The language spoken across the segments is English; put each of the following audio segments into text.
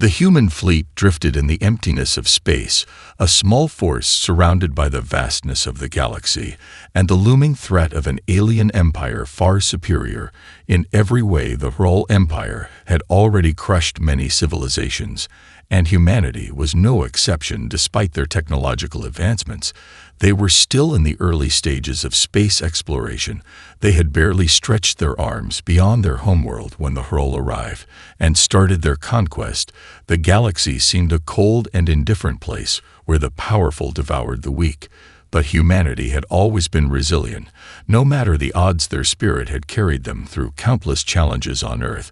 The human fleet drifted in the emptiness of space, a small force surrounded by the vastness of the galaxy, and the looming threat of an alien empire far superior. In every way, the Hrol Empire had already crushed many civilizations, and humanity was no exception. Despite their technological advancements, they were still in the early stages of space exploration. They had barely stretched their arms beyond their homeworld when the Hrol arrived and started their conquest. The galaxy seemed a cold and indifferent place where the powerful devoured the weak. But humanity had always been resilient. No matter the odds, their spirit had carried them through countless challenges on Earth.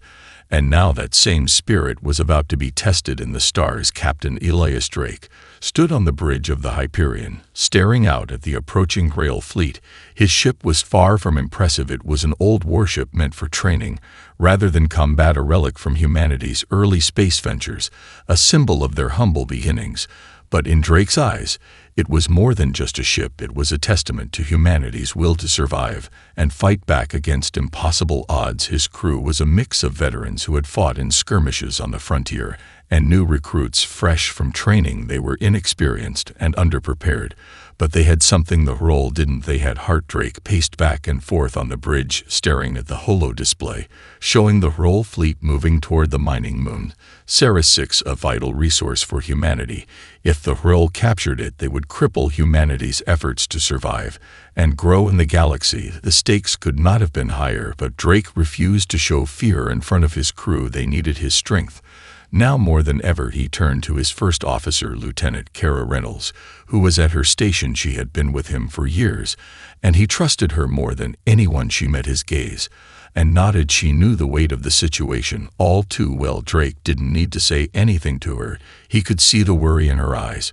And now that same spirit was about to be tested in the stars. Captain Elias Drake stood on the bridge of the Hyperion, staring out at the approaching Hrol fleet. His ship was far from impressive. It was an old warship meant for training, rather than combat, a relic from humanity's early space ventures, a symbol of their humble beginnings. But in Drake's eyes, it was more than just a ship. It was a testament to humanity's will to survive and fight back against impossible odds. His crew was a mix of veterans who had fought in skirmishes on the frontier and new recruits fresh from training. They were inexperienced and underprepared, but they had something the Hrol didn't. They had heart. Drake paced back and forth on the bridge, staring at the holo display, showing the Hrol fleet moving toward the mining moon, Ceres 6, a vital resource for humanity. If the Hrol captured it, they would cripple humanity's efforts to survive and grow in the galaxy. The stakes could not have been higher, but Drake refused to show fear in front of his crew. They needed his strength. Now more than ever, he turned to his first officer, Lieutenant Kara Reynolds, who was at her station. She had been with him for years, and he trusted her more than anyone. She met his gaze and nodded. She knew the weight of the situation all too well. Drake didn't need to say anything to her. He could see the worry in her eyes.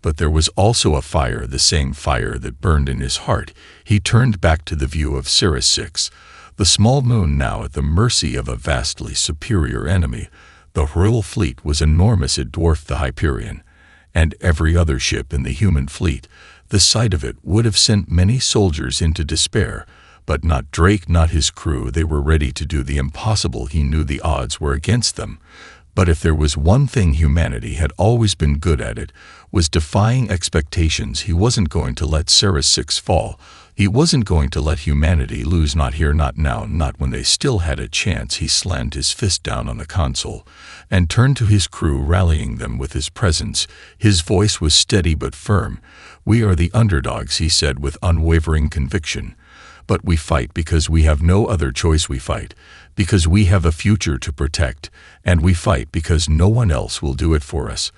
But there was also a fire, the same fire that burned in his heart. He turned back to the view of Ceres 6, the small moon now at the mercy of a vastly superior enemy. The Hrol fleet was enormous. It dwarfed the Hyperion and every other ship in the human fleet. The sight of it would have sent many soldiers into despair, but not Drake, not his crew. They were ready to do the impossible. He knew the odds were against them. But if there was one thing humanity had always been good at, it was defying expectations. He wasn't going to let Ceres 6 fall. He wasn't going to let humanity lose. Not here, not now, not when they still had a chance. He slammed his fist down on the console and turned to his crew, rallying them with his presence. His voice was steady but firm. "We are the underdogs," he said with unwavering conviction. "But we fight because we have no other choice. We fight because we have a future to protect, and we fight because no one else will do it for us."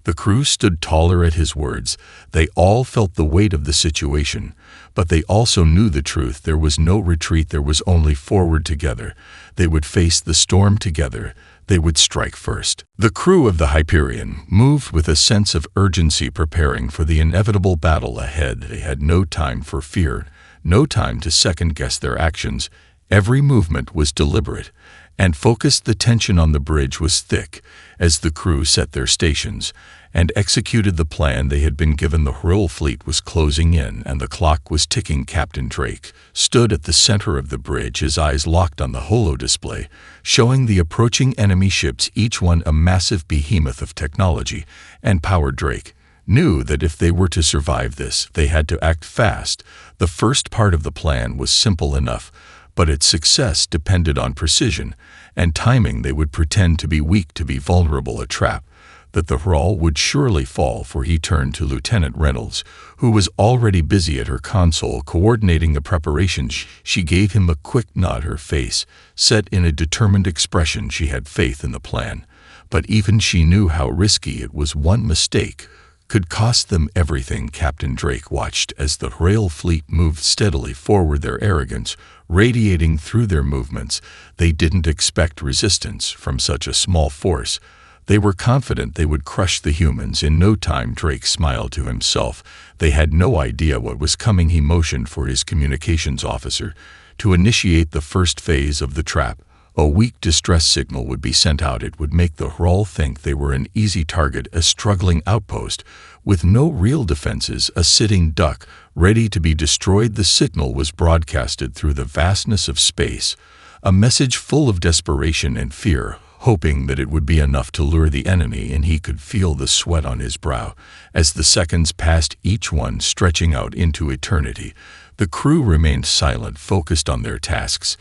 The crew stood taller at his words. They all felt the weight of the situation, but they also knew the truth. There was no retreat. There was only forward together. They would face the storm together. They would strike first. The crew of the Hyperion moved with a sense of urgency, preparing for the inevitable battle ahead. They had no time for fear, no time to second-guess their actions. Every movement was deliberate and focused. The tension on the bridge was thick as the crew set their stations and executed the plan they had been given. The Hrol fleet was closing in, and the clock was ticking. Captain Drake stood at the center of the bridge, his eyes locked on the holo display, showing the approaching enemy ships, each one a massive behemoth of technology and power. Drake knew that if they were to survive this, they had to act fast. The first part of the plan was simple enough, but its success depended on precision and timing. They would pretend to be weak, to be vulnerable, a trap that the Hrol would surely fall for. He turned to Lieutenant Reynolds, who was already busy at her console coordinating the preparations. She gave him a quick nod, her face set in a determined expression. She had faith in the plan, but even she knew how risky it was. One mistake could cost them everything. Captain Drake watched as the Hrol fleet moved steadily forward, their arrogance radiating through their movements. They didn't expect resistance from such a small force. They were confident they would crush the humans in no time. Drake smiled to himself. They had no idea what was coming. He motioned for his communications officer to initiate the first phase of the trap. A weak distress signal would be sent out. It would make the Hrol think they were an easy target, a struggling outpost with no real defenses, a sitting duck ready to be destroyed. The signal was broadcasted through the vastness of space, a message full of desperation and fear. hoping that it would be enough to lure the enemy, and he could feel the sweat on his brow as the seconds passed, each one stretching out into eternity. The crew remained silent, focused on their tasks.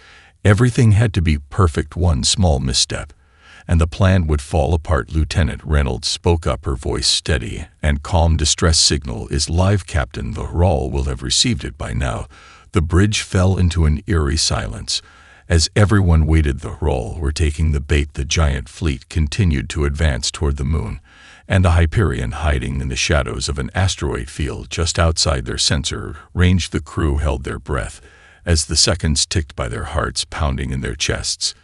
Everything had to be perfect. One small misstep, and the plan would fall apart. Lieutenant Reynolds spoke up, her voice steady and calm. Distress signal is live, Captain. The Hral will have received it by now. The bridge fell into an eerie silence. As everyone waited, the Hral were taking the bait. The giant fleet continued to advance toward the moon, and a Hyperion hiding in the shadows of an asteroid field just outside their sensor range. The crew held their breath as the seconds ticked by, their hearts pounding in their chests.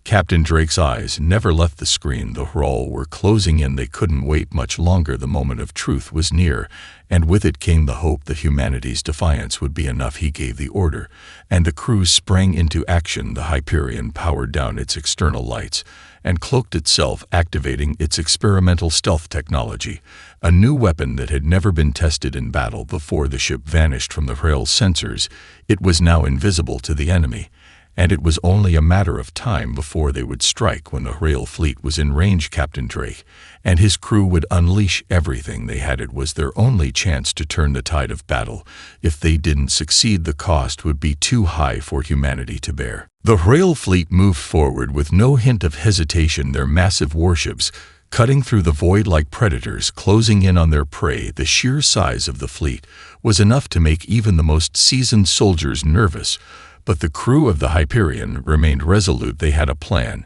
Captain Drake's eyes never left the screen. The Hral were closing in. They couldn't wait much longer. The moment of truth was near, and with it came the hope that humanity's defiance would be enough. He gave the order, and the crew sprang into action. The Hyperion powered down its external lights and cloaked itself, activating its experimental stealth technology, a new weapon that had never been tested in battle before. The ship vanished from the Hral's sensors. It was now invisible to the enemy, and it was only a matter of time before they would strike. When the Hral fleet was in range, Captain Drake and his crew would unleash everything they had. It was their only chance to turn the tide of battle. If they didn't succeed, the cost would be too high for humanity to bear. The Hral fleet moved forward with no hint of hesitation, their massive warships cutting through the void like predators, closing in on their prey. The sheer size of the fleet was enough to make even the most seasoned soldiers nervous. But the crew of the Hyperion remained resolute. They had a plan,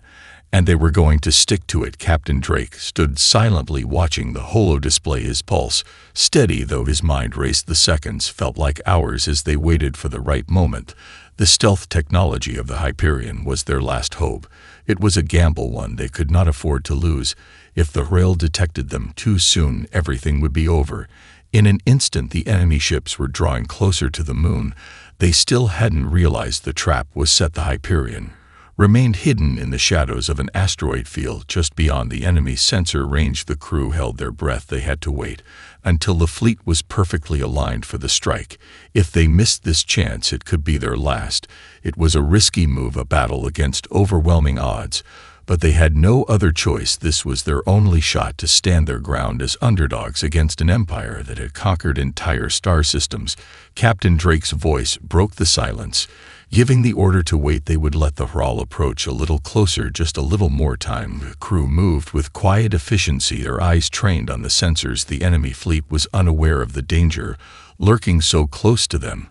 and they were going to stick to it. Captain Drake stood silently watching the holo display, his pulse steady though his mind raced. The seconds felt like hours as they waited for the right moment. The stealth technology of the Hyperion was their last hope. It was a gamble, one they could not afford to lose. If the Hral detected them too soon, everything would be over. In an instant, the enemy ships were drawing closer to the moon. They still hadn't realized the trap was set. The Hyperion remained hidden in the shadows of an asteroid field just beyond the enemy's sensor range. The crew held their breath. They had to wait until the fleet was perfectly aligned for the strike. If they missed this chance, it could be their last. It was a risky move, a battle against overwhelming odds, but they had no other choice. This was their only shot to stand their ground as underdogs against an empire that had conquered entire star systems. Captain Drake's voice broke the silence, giving the order to wait. They would let the Hral approach a little closer, just a little more time. The crew moved with quiet efficiency, their eyes trained on the sensors. The enemy fleet was unaware of the danger lurking so close to them.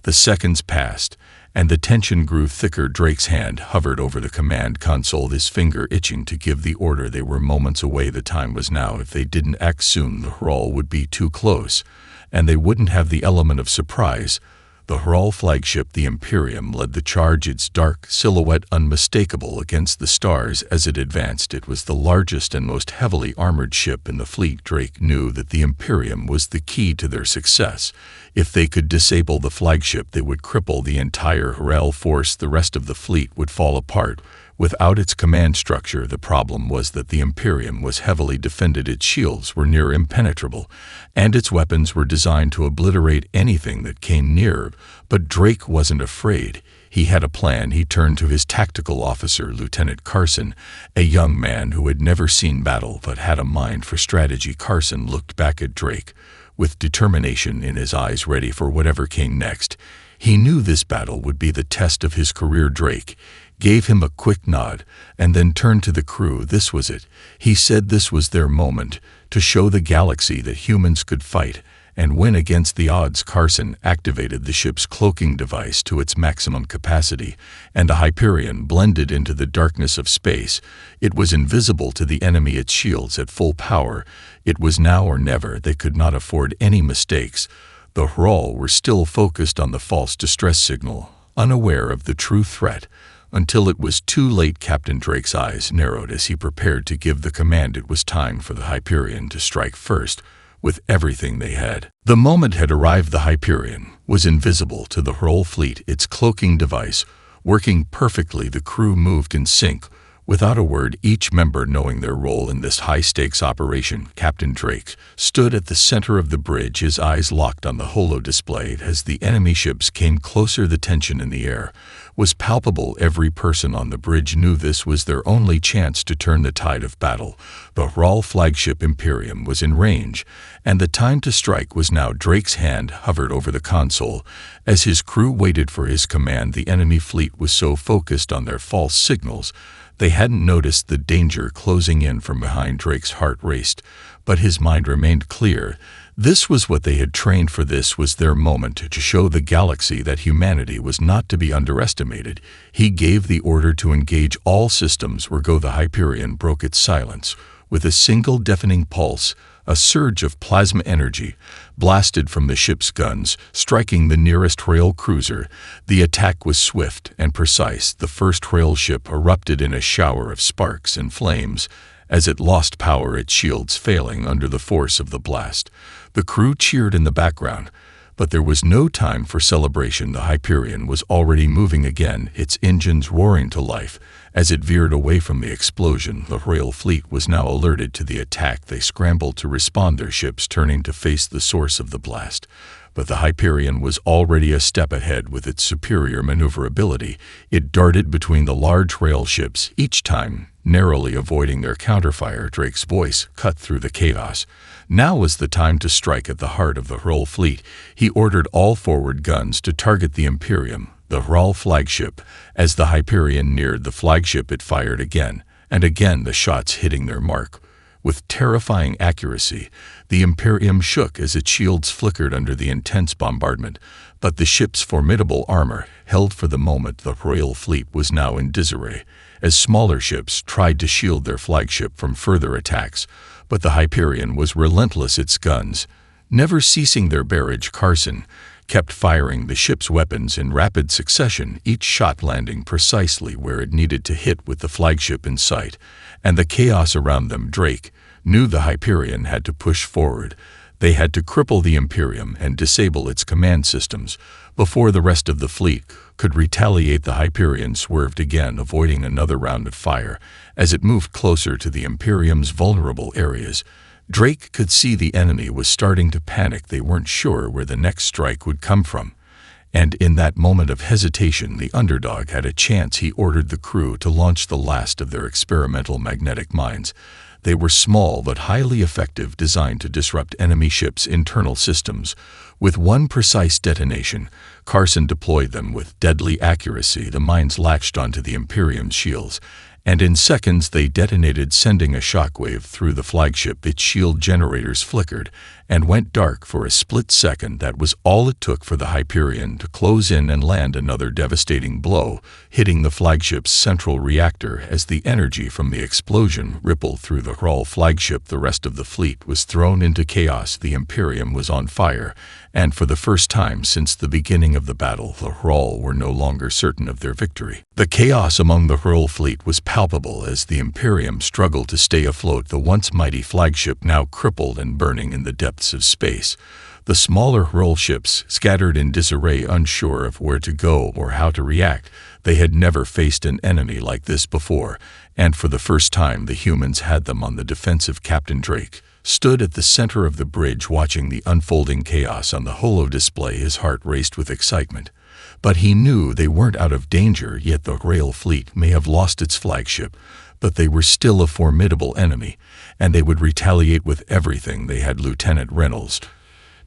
The seconds passed, and the tension grew thicker. Drake's hand hovered over the command console, his finger itching to give the order. They were moments away. The time was now. If they didn't act soon, the Hral would be too close, and they wouldn't have the element of surprise. The Hral flagship, the Imperium, led the charge, its dark silhouette unmistakable against the stars as it advanced. It was the largest and most heavily armored ship in the fleet. Drake knew that the Imperium was the key to their success. If they could disable the flagship, they would cripple the entire Hral force. The rest of the fleet would fall apart without its command structure. The problem was that the Imperium was heavily defended. Its shields were near impenetrable, and its weapons were designed to obliterate anything that came near. But Drake wasn't afraid. He had a plan. He turned to his tactical officer, Lieutenant Carson, a young man who had never seen battle but had a mind for strategy. Carson looked back at Drake with determination in his eyes, ready for whatever came next. He knew this battle would be the test of his career. Drake gave him a quick nod and then turned to the crew. This was it. He said this was their moment to show the galaxy that humans could fight and win against the odds. Carson activated the ship's cloaking device to its maximum capacity, and the Hyperion blended into the darkness of space. It was invisible to the enemy, its shields at full power. It was now or never. They could not afford any mistakes. The Hral were still focused on the false distress signal, unaware of the true threat. Until it was too late, Captain Drake's eyes narrowed as he prepared to give the command. It was time for the Hyperion to strike first, with everything they had. The moment had arrived. The Hyperion was invisible to the Hral fleet, its cloaking device working perfectly. The crew moved in sync, without a word, each member knowing their role in this high-stakes operation. Captain Drake stood at the center of the bridge, his eyes locked on the holo display as the enemy ships came closer. The tension in the air was palpable. Every person on the bridge knew this was their only chance to turn the tide of battle. The Hral flagship Imperium was in range, and the time to strike was now. Drake's hand hovered over the console. As his crew waited for his command, the enemy fleet was so focused on their false signals, they hadn't noticed the danger closing in from behind. Drake's heart raced, but his mind remained clear. This was what they had trained for. This was their moment to show the galaxy that humanity was not to be underestimated. He gave the order to engage all systems where go. The Hyperion broke its silence. With a single deafening pulse, a surge of plasma energy blasted from the ship's guns, striking the nearest rail cruiser. The attack was swift and precise. The first rail ship erupted in a shower of sparks and flames as it lost power, its shields failing under the force of the blast. The crew cheered in the background, but there was no time for celebration. The Hyperion was already moving again, its engines roaring to life. As it veered away from the explosion, the rail fleet was now alerted to the attack. They scrambled to respond, their ships turning to face the source of the blast. But the Hyperion was already a step ahead. With its superior maneuverability, it darted between the large rail ships, each time narrowly avoiding their counterfire. Drake's voice cut through the chaos. Now was the time to strike at the heart of the Hral fleet. He ordered all forward guns to target the Imperium, the Hral flagship. As the Hyperion neared the flagship, it fired again, and again, the shots hitting their mark. With terrifying accuracy, the Imperium shook as its shields flickered under the intense bombardment, but the ship's formidable armor held for the moment. The rail fleet was now in disarray, as smaller ships tried to shield their flagship from further attacks, but the Hyperion was relentless. Its guns, never ceasing their barrage, Carson kept firing the ship's weapons in rapid succession, each shot landing precisely where it needed to hit, with the flagship in sight and the chaos around them. Drake knew the Hyperion had to push forward. They had to cripple the Imperium and disable its command systems before the rest of the fleet could retaliate. The Hyperion swerved again, avoiding another round of fire. As it moved closer to the Imperium's vulnerable areas, Drake could see the enemy was starting to panic. They weren't sure where the next strike would come from. And in that moment of hesitation, the Underdog had a chance. He ordered the crew to launch the last of their experimental magnetic mines. They were small but highly effective, designed to disrupt enemy ships' internal systems. With one precise detonation, Carson deployed them with deadly accuracy. The mines latched onto the Imperium's shields, and in seconds they detonated, sending a shockwave through the flagship. Its shield generators flickered and went dark for a split second. That was all it took for the Hyperion to close in and land another devastating blow, hitting the flagship's central reactor. As the energy from the explosion rippled through the Hral flagship, the rest of the fleet was thrown into chaos. The Imperium was on fire, and for the first time since the beginning of the battle, the Hral were no longer certain of their victory. The chaos among the Hral fleet was palpable as the Imperium struggled to stay afloat, the once mighty flagship now crippled and burning in the depths of space. The smaller Hral ships scattered in disarray, unsure of where to go or how to react. They had never faced an enemy like this before, and for the first time the humans had them on the defensive. Captain Drake stood at the center of the bridge, watching the unfolding chaos on the holo display. His heart raced with excitement. But he knew they weren't out of danger yet. The rail fleet may have lost its flagship, but they were still a formidable enemy, and they would retaliate with everything they had. Lieutenant Reynolds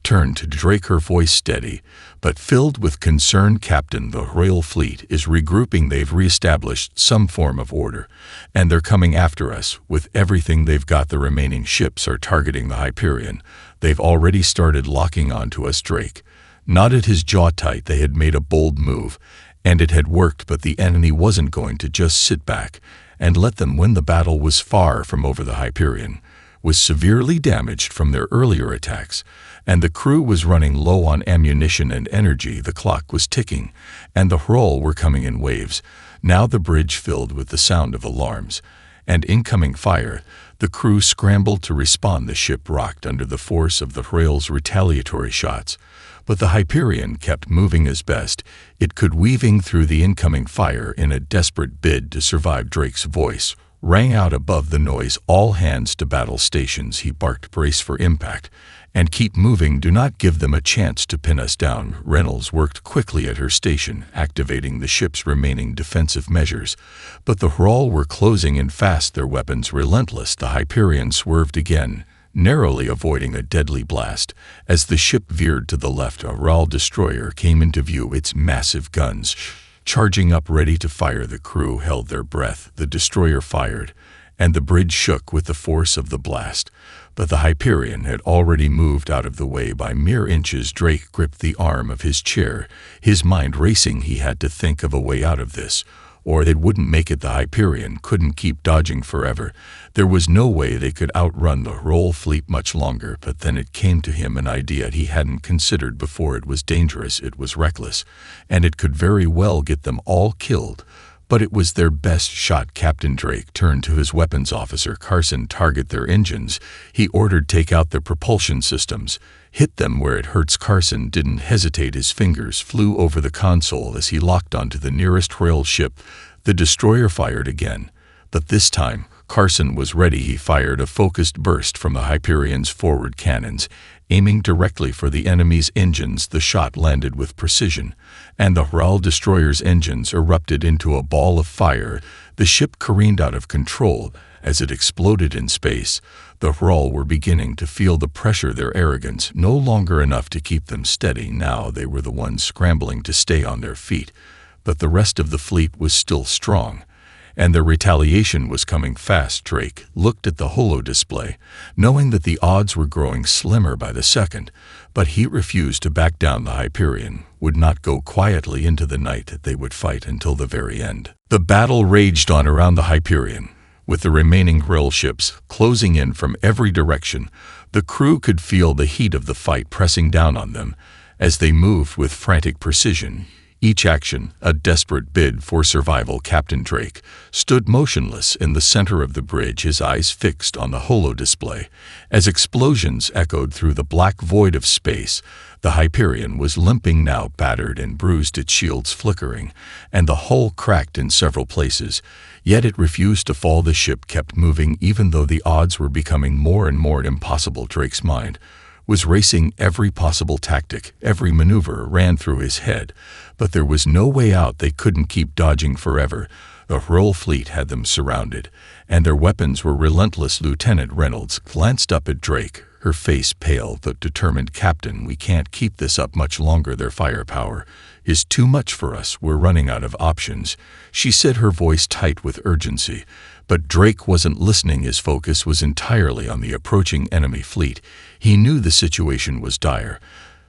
turned to Drake, her voice steady but filled with concern. Captain, the rail fleet is regrouping. They've reestablished some form of order, and they're coming after us with everything they've got. The remaining ships are targeting the Hyperion. They've already started locking onto us. Drake nodded, his jaw tight. They had made a bold move, and it had worked, but the enemy wasn't going to just sit back and let them win. The battle was far from over. The Hyperion was severely damaged from their earlier attacks, and the crew was running low on ammunition and energy. The clock was ticking, and the Hral were coming in waves. Now the bridge filled with the sound of alarms and incoming fire. The crew scrambled to respond. The ship rocked under the force of the Hral's retaliatory shots, but the Hyperion kept moving as best it could, weaving through the incoming fire in a desperate bid to survive. Drake's voice rang out above the noise. "All hands to battle stations," he barked. "Brace for impact. And keep moving. Do not give them a chance to pin us down." Reynolds worked quickly at her station, activating the ship's remaining defensive measures. But the Hrawl were closing in fast, their weapons relentless. The Hyperion swerved again, narrowly avoiding a deadly blast. As the ship veered to the left, a Hrawl destroyer came into view, its massive guns charging up, ready to fire. The crew held their breath. The destroyer fired, and the bridge shook with the force of the blast. But the Hyperion had already moved out of the way by mere inches. Drake gripped the arm of his chair, his mind racing. He had to think of a way out of this, or they wouldn't make it. The Hyperion couldn't keep dodging forever. There was no way they could outrun the Hrawl fleet much longer. But then it came to him, an idea he hadn't considered before. It was dangerous, it was reckless, and it could very well get them all killed. But it was their best shot. Captain Drake turned to his weapons officer. "Carson, target their engines," he ordered. "Take out their propulsion systems. Hit them where it hurts." Carson didn't hesitate. His fingers flew over the console as he locked onto the nearest Hrawl ship. The destroyer fired again, but this time Carson was ready. He fired a focused burst from the Hyperion's forward cannons, aiming directly for the enemy's engines. The shot landed with precision, and the Hrawl destroyer's engines erupted into a ball of fire. The ship careened out of control as it exploded in space. The Hrawl were beginning to feel the pressure, their arrogance no longer enough to keep them steady. Now they were the ones scrambling to stay on their feet. But the rest of the fleet was still strong, and their retaliation was coming fast. Drake looked at the holo display, knowing that the odds were growing slimmer by the second, but he refused to back down. The Hyperion would not go quietly into the night. They would fight until the very end. The battle raged on around the Hyperion, with the remaining Hrawl ships closing in from every direction. The crew could feel the heat of the fight pressing down on them as they moved with frantic precision, each action a desperate bid for survival. Captain Drake stood motionless in the center of the bridge, his eyes fixed on the holo display. As explosions echoed through the black void of space, the Hyperion was limping now, battered and bruised, its shields flickering, and the hull cracked in several places. Yet it refused to fall. The ship kept moving, even though the odds were becoming more and more impossible. Drake's mind was racing. Every possible tactic, every maneuver ran through his head, but there was no way out. They couldn't keep dodging forever. The Hrawl fleet had them surrounded, and their weapons were relentless. Lieutenant Reynolds glanced up at Drake, her face pale but determined. "Captain, we can't keep this up much longer. Their firepower is too much for us. We're running out of options," she said, her voice tight with urgency. But Drake wasn't listening. His focus was entirely on the approaching enemy fleet. He knew the situation was dire,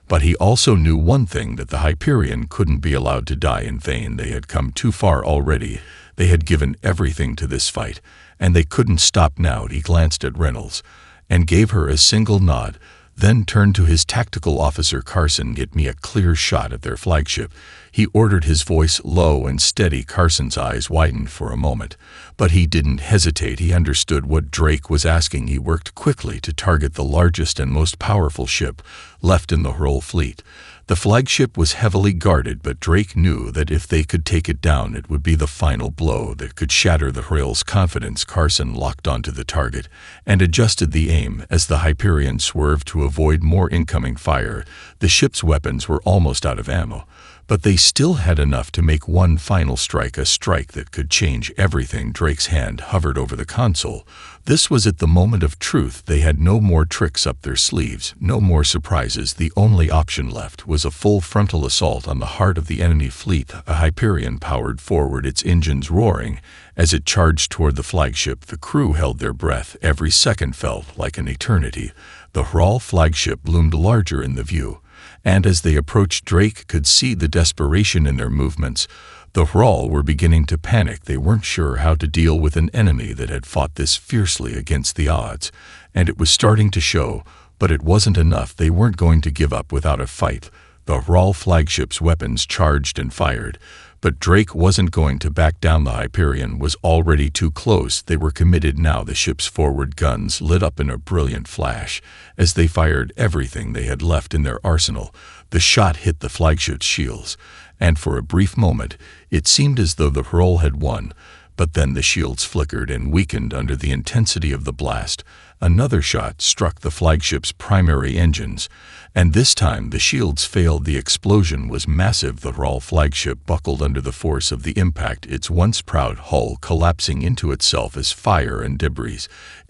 but he also knew one thing, that the Hyperion couldn't be allowed to die in vain. They had come too far already. They had given everything to this fight, and they couldn't stop now. He glanced at Reynolds and gave her a single nod, then turned to his tactical officer. "Carson, get me a clear shot at their flagship," he ordered, his voice low and steady. Carson's eyes widened for a moment, but he didn't hesitate. He understood what Drake was asking. He worked quickly to target the largest and most powerful ship left in the Hrawl fleet. The flagship was heavily guarded, but Drake knew that if they could take it down, it would be the final blow that could shatter the Hraol's confidence. Carson locked onto the target and adjusted the aim as the Hyperion swerved to avoid more incoming fire. The ship's weapons were almost out of ammo, but they still had enough to make one final strike, a strike that could change everything. Drake's hand hovered over the console. This was at the moment of truth. They had no more tricks up their sleeves, no more surprises. The only option left was a full frontal assault on the heart of the enemy fleet. A Hyperion powered forward, its engines roaring as it charged toward the flagship. The crew held their breath. Every second felt like an eternity. The Hrawl flagship loomed larger in the view, and as they approached, Drake could see the desperation in their movements. The Hrawl were beginning to panic. They weren't sure how to deal with an enemy that had fought this fiercely against the odds, and it was starting to show. But it wasn't enough. They weren't going to give up without a fight. The Hrawl flagship's weapons charged and fired, but Drake wasn't going to back down. The Hyperion was already too close. They were committed now. The ship's forward guns lit up in a brilliant flash as they fired everything they had left in their arsenal. The shot hit the flagship's shields, and for a brief moment it seemed as though the Hrawl had won. But then the shields flickered and weakened under the intensity of the blast. Another shot struck the flagship's primary engines, and this time the shields failed. The explosion was massive. The Hral flagship buckled under the force of the impact, its once proud hull collapsing into itself as fire and debris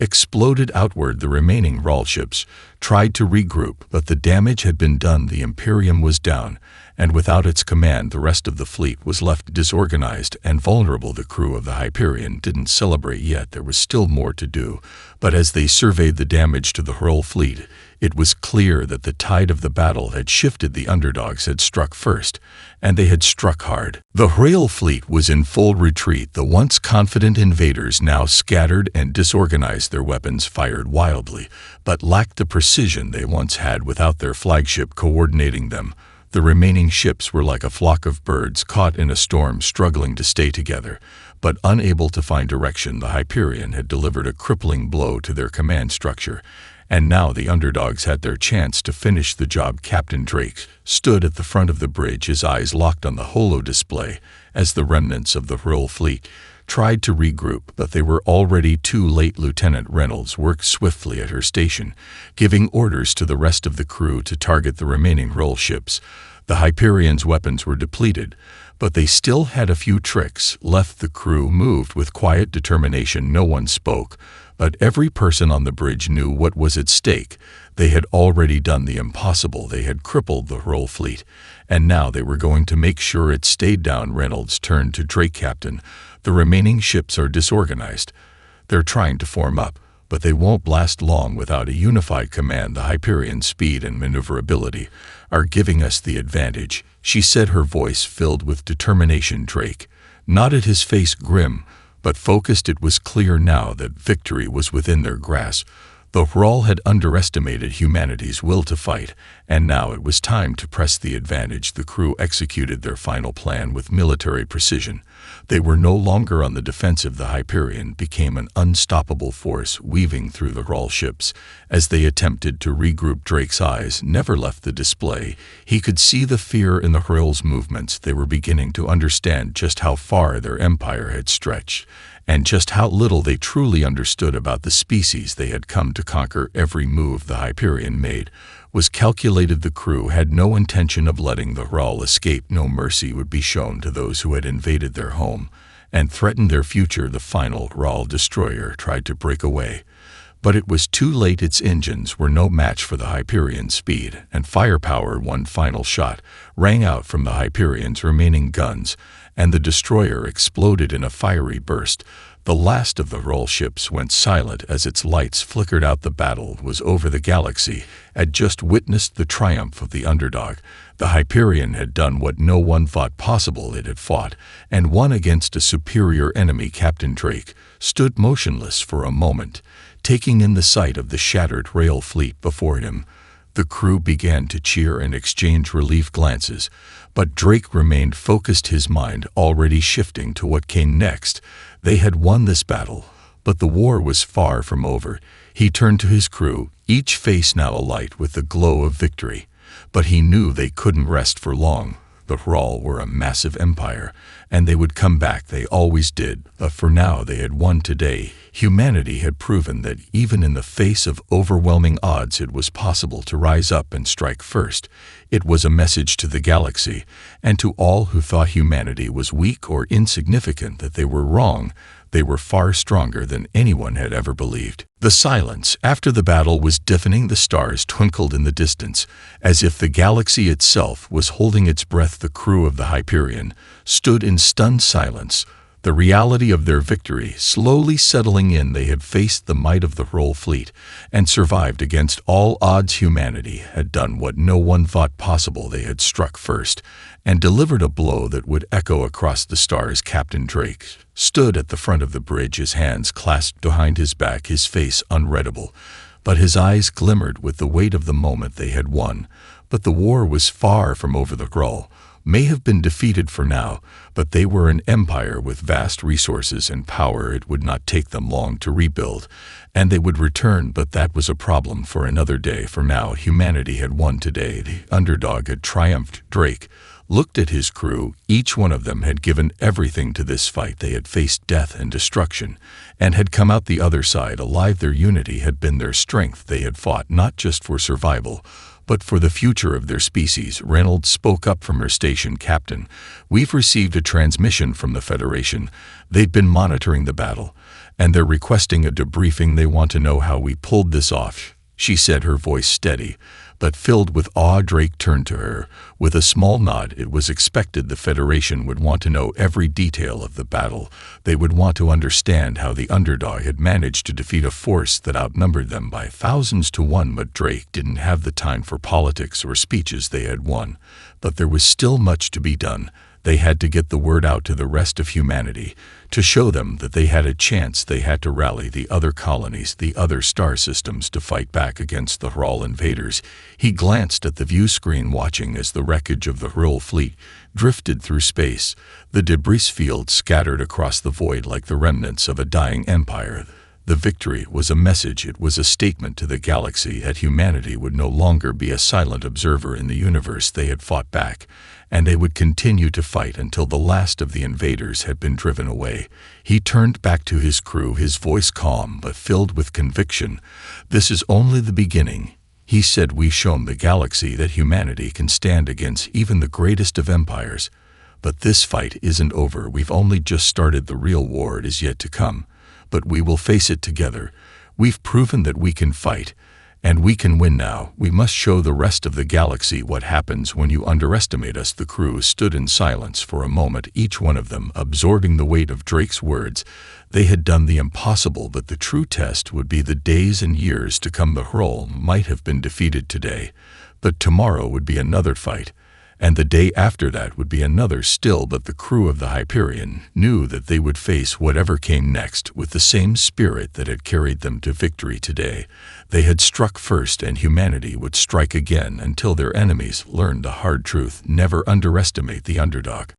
exploded outward. The remaining Hral ships tried to regroup, but the damage had been done. The Imperium was down, and without its command the rest of the fleet was left disorganized and vulnerable. The crew of the Hyperion didn't celebrate yet. There was still more to do, but as they surveyed the damage to the Hral fleet, it was clear that the tide of the battle had shifted. The underdogs had struck first, and they had struck hard. The Hral fleet was in full retreat. The once confident invaders now scattered and disorganized. Their weapons fired wildly, but lacked the precision they once had without their flagship coordinating them. The remaining ships were like a flock of birds caught in a storm, struggling to stay together, but unable to find direction. The Hyperion had delivered a crippling blow to their command structure, and now the underdogs had their chance to finish the job. Captain Drake stood at the front of the bridge, his eyes locked on the holo display, as the remnants of the Hral fleet tried to regroup, but they were already too late. Lieutenant Reynolds worked swiftly at her station, giving orders to the rest of the crew to target the remaining Hral ships. The Hyperion's weapons were depleted, but they still had a few tricks left. The crew moved with quiet determination. No one spoke, but every person on the bridge knew what was at stake. They had already done the impossible. They had crippled the Hral fleet, and now they were going to make sure it stayed down. Reynolds turned to Drake. Captain, the remaining ships are disorganized. They're trying to form up, but they won't last long without a unified command. The Hyperion's speed and maneuverability are giving us the advantage, she said, her voice filled with determination. Drake nodded, his face grim but focused. It was clear now that victory was within their grasp. The Hral had underestimated humanity's will to fight, and now it was time to press the advantage. The crew executed their final plan with military precision. They were no longer on the defensive. The Hyperion became an unstoppable force, weaving through the Hral ships as they attempted to regroup. Drake's eyes never left the display. He could see the fear in the Hral's movements. They were beginning to understand just how far their empire had stretched, and just how little they truly understood about the species they had come to conquer. Every move the Hyperion made was calculated. The crew had no intention of letting the Hral escape. No mercy would be shown to those who had invaded their home and threatened their future. The final Hral destroyer tried to break away, but it was too late. Its engines were no match for the Hyperion's speed and firepower. One final shot rang out from the Hyperion's remaining guns, and the destroyer exploded in a fiery burst. The last of the Hral ships went silent as its lights flickered out. The battle was over. The galaxy had just witnessed the triumph of the underdog. The Hyperion had done what no one thought possible. It had fought and won against a superior enemy. Captain Drake stood motionless for a moment, taking in the sight of the shattered Hral fleet before him. The crew began to cheer and exchange relief glances, but Drake remained focused, his mind already shifting to what came next. They had won this battle, but the war was far from over. He turned to his crew, each face now alight with the glow of victory. But he knew they couldn't rest for long. The Hral were a massive empire, and they would come back. They always did. But for now they had won today. Humanity had proven that even in the face of overwhelming odds it was possible to rise up and strike first. It was a message to the galaxy, and to all who thought humanity was weak or insignificant, that they were wrong. They were far stronger than anyone had ever believed. The silence after the battle was deafening. The stars twinkled in the distance, as if the galaxy itself was holding its breath. The crew of the Hyperion stood in stunned silence, the reality of their victory slowly settling in. They had faced the might of the Hral fleet and survived against all odds. Humanity had done what no one thought possible. They had struck first and delivered a blow that would echo across the stars. Captain Drake stood at the front of the bridge, his hands clasped behind his back, his face unreadable, but his eyes glimmered with the weight of the moment. They had won, but the war was far from over. The Hral may have been defeated for now, but they were an empire with vast resources and power. It would not take them long to rebuild, and they would return, but that was a problem for another day. For now, humanity had won today. The underdog had triumphed. Drake looked at his crew. Each one of them had given everything to this fight. They had faced death and destruction, and had come out the other side alive. Their unity had been their strength. They had fought not just for survival, but for the future of their species. Reynolds spoke up from her station. "Captain, we've received a transmission from the Federation. They've been monitoring the battle, and they're requesting a debriefing. They want to know how we pulled this off," she said, her voice steady, but filled with awe. Drake turned to her with a small nod. It was expected the Federation would want to know every detail of the battle. They would want to understand how the Underdog had managed to defeat a force that outnumbered them by thousands to one. But Drake didn't have the time for politics or speeches. They had won, but there was still much to be done. They had to get the word out to the rest of humanity. To show them that they had a chance, they had to rally the other colonies, the other star systems, to fight back against the Hrull invaders. He glanced at the view screen, watching as the wreckage of the Hrull fleet drifted through space. The debris field scattered across the void like the remnants of a dying empire. The victory was a message. It was a statement to the galaxy that humanity would no longer be a silent observer in the universe. They had fought back, and they would continue to fight until the last of the invaders had been driven away. He turned back to his crew, his voice calm but filled with conviction. "This is only the beginning," he said. "We've shown the galaxy that humanity can stand against even the greatest of empires. But this fight isn't over. We've only just started. The real war is yet to come. But we will face it together. We've proven that we can fight, and we can win now. We must show the rest of the galaxy what happens when you underestimate us." The crew stood in silence for a moment, each one of them absorbing the weight of Drake's words. They had done the impossible, but the true test would be the days and years to come. The Hrull might have been defeated today, but tomorrow would be another fight, and the day after that would be another still. But the crew of the Hyperion knew that they would face whatever came next with the same spirit that had carried them to victory today. They had struck first, and humanity would strike again until their enemies learned the hard truth: never underestimate the Underdog.